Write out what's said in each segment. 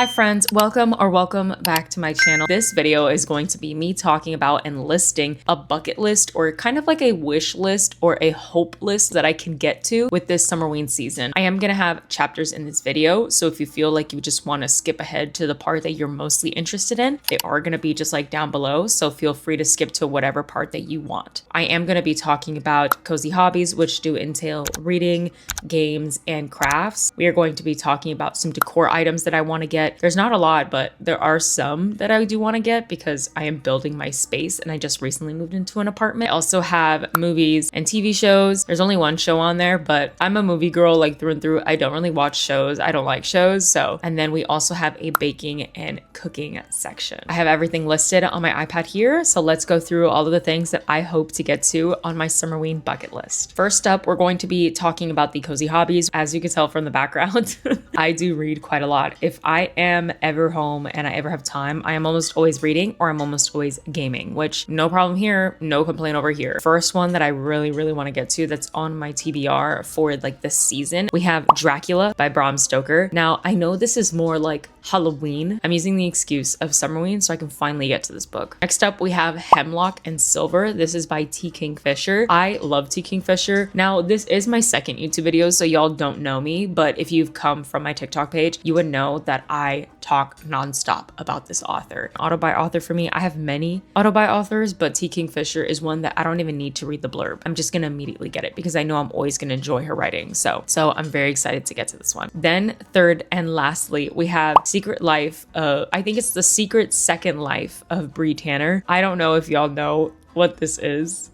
Hi friends, welcome back to my channel. This video is going to be me talking about and listing a bucket list, or kind of like a wish list or a hope list that I can get to with this Summerween season. I am going to have chapters in this video, so if you feel like you just want to skip ahead to the part that you're mostly interested in, they are going to be just like down below, so feel free to skip to whatever part that you want. I am going to be talking about cozy hobbies, which do entail reading, games, and crafts. We are going to be talking about some decor items that I want to get. There's not a lot, but there are some that I do want to get because I am building my space and I just recently moved into an apartment. I also have movies and TV shows. There's only one show on there, but I'm a movie girl like through and through. I don't really watch shows. I don't like shows. And then we also have a baking and cooking section. I have everything listed on my iPad here. So let's go through all of the things that I hope to get to on my Summerween bucket list. First up, we're going to be talking about the cozy hobbies. As you can tell from the background, I do read quite a lot. If I am ever home and I ever have time, I am almost always reading or I'm almost always gaming, which no problem here, no complaint over here. First one that I really want to get to that's on my TBR for like this season, we have Dracula by Bram Stoker. Now, I know this is more like Halloween. I'm using the excuse of Summerween so I can finally get to this book. Next up, we have Hemlock and Silver. This is by T. Kingfisher. I love T. Kingfisher. Now, this is my second YouTube video, so y'all don't know me, but if you've come from my TikTok page, you would know that I talk nonstop about this author. Auto-buy author for me, I have many auto-buy authors, but T. Kingfisher is one that I don't even need to read the blurb. I'm just gonna immediately get it because I know I'm always gonna enjoy her writing. So I'm very excited to get to this one. Then third and lastly, we have Secret Life. I think it's the Secret Second Life of Bree Tanner. I don't know if y'all know what this is.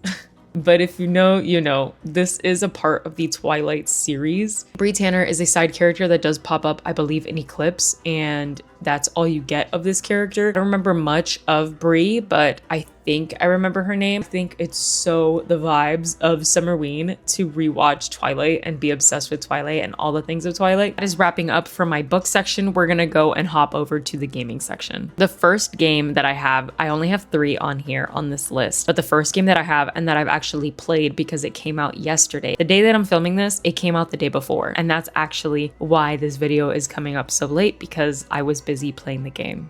But if you know, you know. This is a part of the Twilight series. Bree Tanner is a side character that does pop up, I believe, in Eclipse, and that's all you get of this character. I don't remember much of Bree, but I think I remember her name. I think it's so the vibes of Summerween to rewatch Twilight and be obsessed with Twilight and all the things of Twilight. That is wrapping up for my book section. We're gonna go and hop over to the gaming section. The first game that I have, I only have 3 on here on this list, but the first game that I have and that I've actually played because it came out yesterday. The day that I'm filming this, it came out the day before. And that's actually why this video is coming up so late, because I was busy playing the game.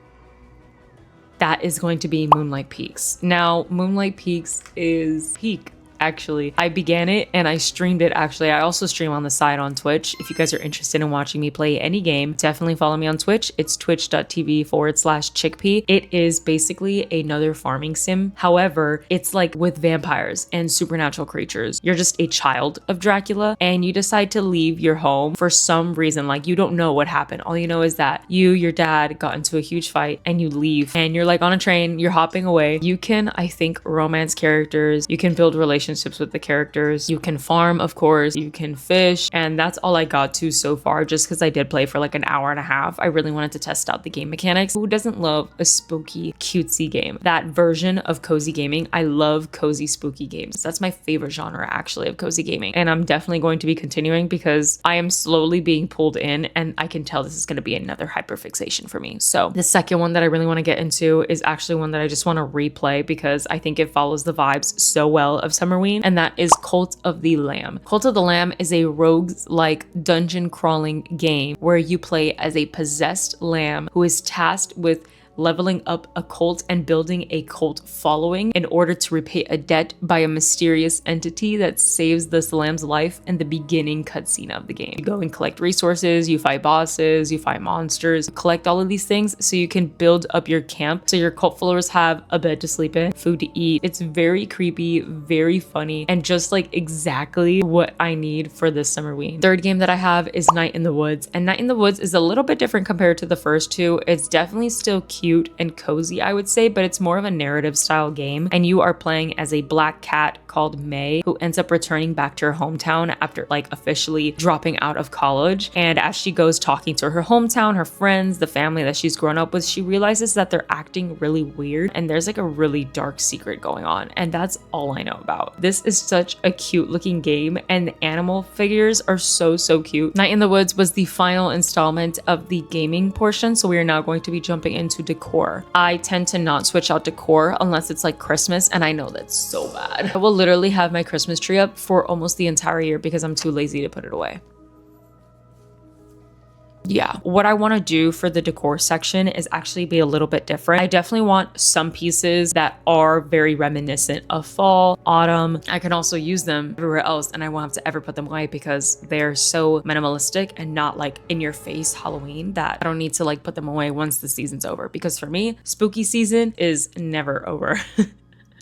That is going to be Moonlight Peaks. Now, Moonlight Peaks is peak. Actually, I began it and I streamed it. Actually, I also stream on the side on Twitch. If you guys are interested in watching me play any game, definitely follow me on Twitch. It's twitch.tv/chickpea. It is basically another farming sim. However, it's like with vampires and supernatural creatures. You're just a child of Dracula and you decide to leave your home for some reason. Like, you don't know what happened. All you know is that your dad got into a huge fight and you leave and you're like on a train, you're hopping away. You can, I think, romance characters. You can build relationships with the characters. You can farm, of course. You can fish. And that's all I got to so far, just because I did play for like an hour and a half. I really wanted to test out the game mechanics. Who doesn't love a spooky, cutesy game? That version of cozy gaming, I love cozy, spooky games. That's my favorite genre, actually, of cozy gaming. And I'm definitely going to be continuing because I am slowly being pulled in and I can tell this is going to be another hyperfixation for me. So the second one that I really want to get into is actually one that I just want to replay because I think it follows the vibes so well of Summerween, and that is Cult of the Lamb. Cult of the Lamb is a rogues-like dungeon crawling game where you play as a possessed lamb who is tasked with leveling up a cult and building a cult following in order to repay a debt by a mysterious entity that saves this lamb's life in the beginning cutscene of the game. You go and collect resources, you fight bosses, you fight monsters, collect all of these things so you can build up your camp so your cult followers have a bed to sleep in, food to eat. It's very creepy, very funny, and just like exactly what I need for this Summerween. Third game that I have is Night in the Woods, and Night in the Woods is a little bit different compared to the first two. It's definitely still cute and cozy, I would say, but it's more of a narrative style game, and you are playing as a black cat called May who ends up returning back to her hometown after like officially dropping out of college. And as she goes talking to her hometown, her friends, the family that she's grown up with, she realizes that they're acting really weird and there's like a really dark secret going on, and that's all I know about. This is such a cute looking game and the animal figures are so cute. Night in the Woods was the final installment of the gaming portion, so we are now going to be jumping into decor. I tend to not switch out decor unless it's like Christmas, and I know that's so bad. I will literally have my Christmas tree up for almost the entire year because I'm too lazy to put it away. Yeah, what I want to do for the decor section is actually be a little bit different. I definitely want some pieces that are very reminiscent of fall, autumn. I can also use them everywhere else and I won't have to ever put them away because they're so minimalistic and not like in your face Halloween that I don't need to like put them away once the season's over, because for me, spooky season is never over.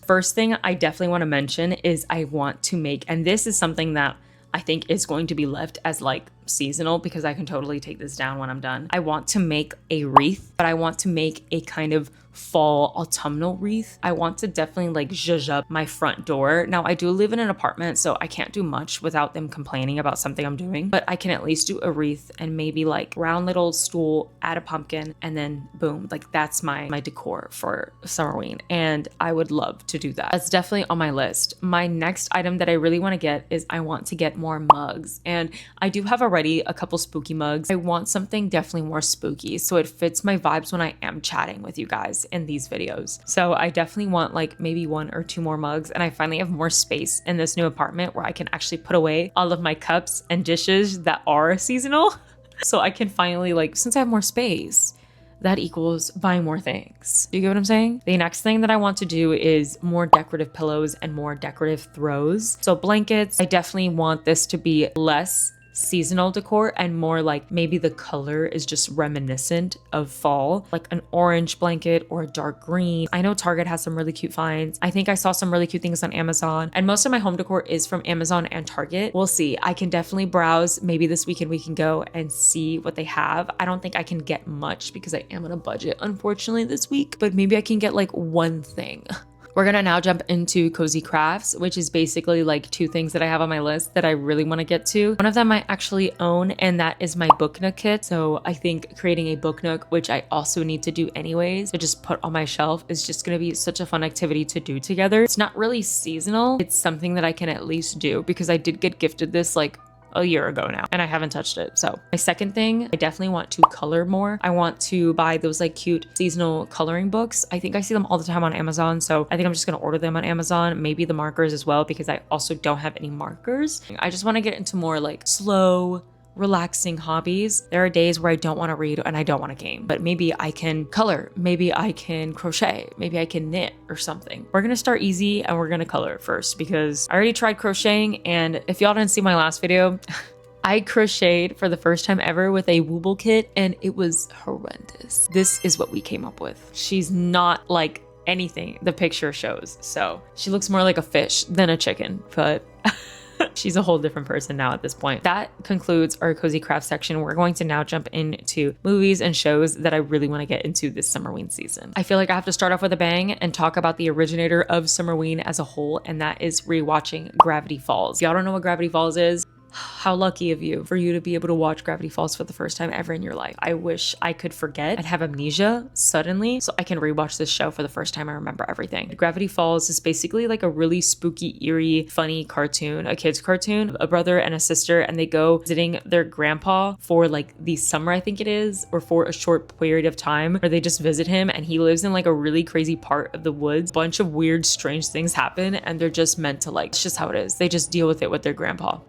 First thing I definitely want to mention is I want to make, and this is something that I think is going to be left as like seasonal because I can totally take this down when I'm done. I want to make a wreath, but I want to make a kind of fall autumnal wreath. I want to definitely like zhuzh up my front door. Now I do live in an apartment, so I can't do much without them complaining about something I'm doing, but I can at least do a wreath and maybe like round little stool, add a pumpkin, and then boom, like that's my decor for Summerween. And I would love to do that. That's definitely on my list. My next item that I really want to get is I want to get more mugs. And I do have already a couple spooky mugs. I want something definitely more spooky so it fits my vibes when I am chatting with you guys in these videos. So I definitely want like maybe 1 or 2 more mugs, and I finally have more space in this new apartment where I can actually put away all of my cups and dishes that are seasonal. So I can finally like, since I have more space, that equals buying more things. Do you get what I'm saying? The next thing that I want to do is more decorative pillows and more decorative throws. So blankets, I definitely want this to be less seasonal decor and more like maybe the color is just reminiscent of fall, like an orange blanket or a dark green. I know Target has some really cute finds. I think I saw some really cute things on Amazon, and most of my home decor is from Amazon and Target. We'll see. I can definitely browse. Maybe this weekend we can go and see what they have. I don't think I can get much because I am on a budget, unfortunately, this week, but maybe I can get like one thing. We're gonna now jump into cozy crafts, which is basically like 2 things that I have on my list that I really want to get to. One of them I actually own, and that is my book nook kit. So I think creating a book nook, which I also need to do anyways, to just put on my shelf, is just gonna be such a fun activity to do together. It's not really seasonal. It's something that I can at least do because I did get gifted this like a year ago now and I haven't touched it. So my second thing, I definitely want to color more. I want to buy those like cute seasonal coloring books. I think I see them all the time on Amazon, so I think I'm just gonna order them on Amazon. Maybe the markers as well because I also don't have any markers. I just want to get into more like slow, relaxing hobbies. There are days where I don't want to read and I don't want to game, but maybe I can color, maybe I can crochet, maybe I can knit or something. We're gonna start easy and we're gonna color first because I already tried crocheting, and if y'all didn't see my last video, I crocheted for the first time ever with a Wooble kit and it was horrendous. This is what we came up with. She's not like anything the picture shows, so she looks more like a fish than a chicken, but she's a whole different person now at this point. That concludes our cozy craft section. We're going to now jump into movies and shows that I really want to get into this Summerween season. I feel like I have to start off with a bang and talk about the originator of Summerween as a whole, and that is rewatching Gravity Falls. If y'all don't know what Gravity Falls is, how lucky of you for you to be able to watch Gravity Falls for the first time ever in your life. I wish I could forget and have amnesia suddenly so I can rewatch this show for the first time. I remember everything. Gravity Falls is basically like a really spooky, eerie, funny cartoon, a kid's cartoon, a brother and a sister, and they go visiting their grandpa for like the summer, I think it is, or for a short period of time where they just visit him, and he lives in like a really crazy part of the woods. Bunch of weird, strange things happen, and they're just meant to like, it's just how it is. They just deal with it with their grandpa.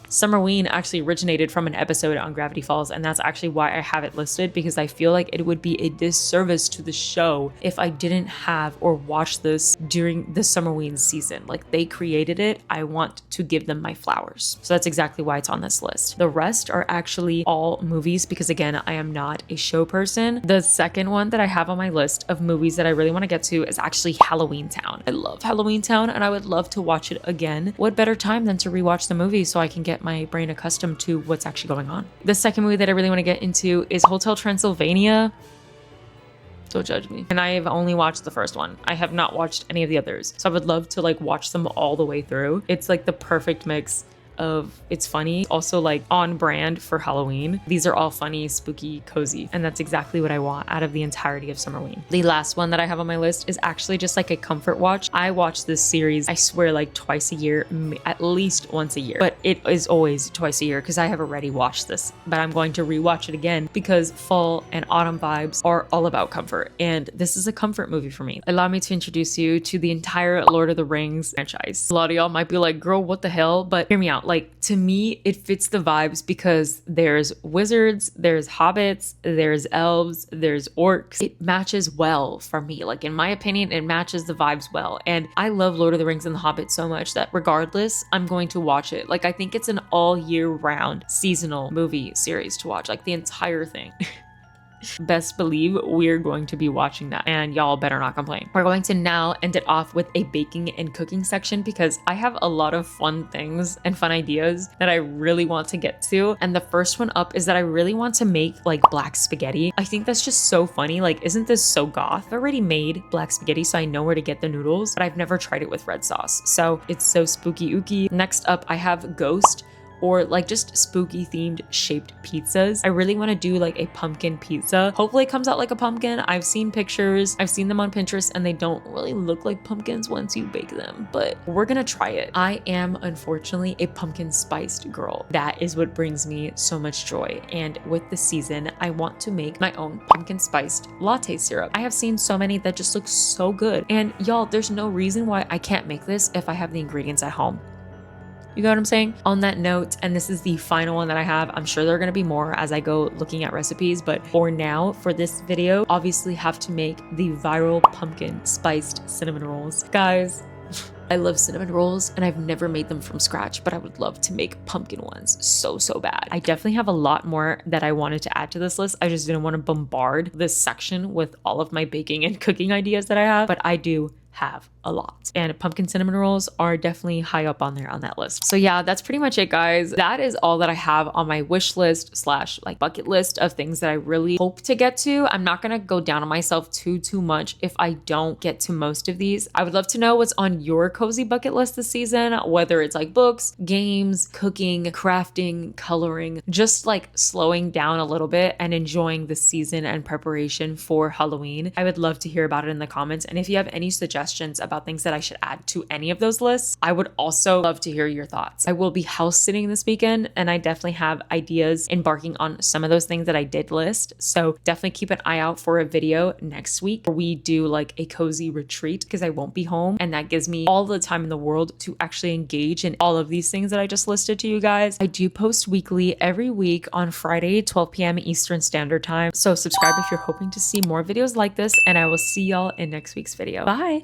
Summerween actually originated from an episode on Gravity Falls, and that's actually why I have it listed, because I feel like it would be a disservice to the show if I didn't have or watch this during the Summerween season. Like, they created it, I want to give them my flowers. So that's exactly why it's on this list. The rest are actually all movies because, again, I am not a show person. The second one that I have on my list of movies that I really want to get to is actually Halloween Town. I love Halloween Town and I would love to watch it again. What better time than to rewatch the movie so I can get my brain accustomed to what's actually going on. The second movie that I really want to get into is Hotel Transylvania. Don't judge me. And I have only watched the first one. I have not watched any of the others. So I would love to like watch them all the way through. It's like the perfect mix of, it's funny, also like on brand for Halloween. These are all funny, spooky, cozy, and that's exactly what I want out of the entirety of Summerween. The last one that I have on my list is actually just like a comfort watch. I watch this series, I swear, like twice a year, at least once a year, but but it is always twice a year because I have already watched this, but I'm going to rewatch it again because fall and autumn vibes are all about comfort. And this is a comfort movie for me. Allow me to introduce you to the entire Lord of the Rings franchise. A lot of y'all might be like, girl, what the hell? But hear me out. Like, to me, it fits the vibes because there's wizards, there's hobbits, there's elves, there's orcs. It matches well for me. Like, in my opinion, it matches the vibes well. And I love Lord of the Rings and the Hobbit so much that regardless, I'm going to watch it. Like, I think it's an all year round seasonal movie series to watch, like the entire thing. Best believe we're going to be watching that, and y'all better not complain. We're going to now end it off with a baking and cooking section because I have a lot of fun things and fun ideas that I really want to get to. And the first one up is that I really want to make like black spaghetti. I think that's just so funny. Like, isn't this so goth? I've already made black spaghetti, so I know where to get the noodles, but I've never tried it with red sauce. So it's so spooky ooky. Next up, I have ghost, or like just spooky themed shaped pizzas. I really want to do like a pumpkin pizza. Hopefully it comes out like a pumpkin. I've seen pictures, I've seen them on Pinterest, and they don't really look like pumpkins once you bake them, but we're gonna try it. I am unfortunately a pumpkin spiced girl. That is what brings me so much joy. And with the season, I want to make my own pumpkin spiced latte syrup. I have seen so many that just look so good. And y'all, there's no reason why I can't make this if I have the ingredients at home. You know what I'm saying? On that note, and this is the final one that I have, I'm sure there are going to be more as I go looking at recipes, but for now, for this video, obviously have to make the viral pumpkin spiced cinnamon rolls. Guys, I love cinnamon rolls and I've never made them from scratch, but I would love to make pumpkin ones so bad. I definitely have a lot more that I wanted to add to this list. I just didn't want to bombard this section with all of my baking and cooking ideas that I have, but I do have a lot. And pumpkin cinnamon rolls are definitely high up on there on that list. So yeah, that's pretty much it, guys. That is all that I have on my wish list / like bucket list of things that I really hope to get to. I'm not gonna go down on myself too much if I don't get to most of these. I would love to know what's on your cozy bucket list this season, whether it's like books, games, cooking, crafting, coloring, just like slowing down a little bit and enjoying the season and preparation for Halloween. I would love to hear about it in the comments. And if you have any suggestions about things that I should add to any of those lists, I would also love to hear your thoughts. I will be house sitting this weekend and I definitely have ideas embarking on some of those things that I did list. So definitely keep an eye out for a video next week where we do like a cozy retreat because I won't be home, and that gives me all the time in the world to actually engage in all of these things that I just listed to you guys. I do post weekly every week on Friday, 12 p.m. Eastern Standard Time. So subscribe if you're hoping to see more videos like this, and I will see y'all in next week's video. Bye.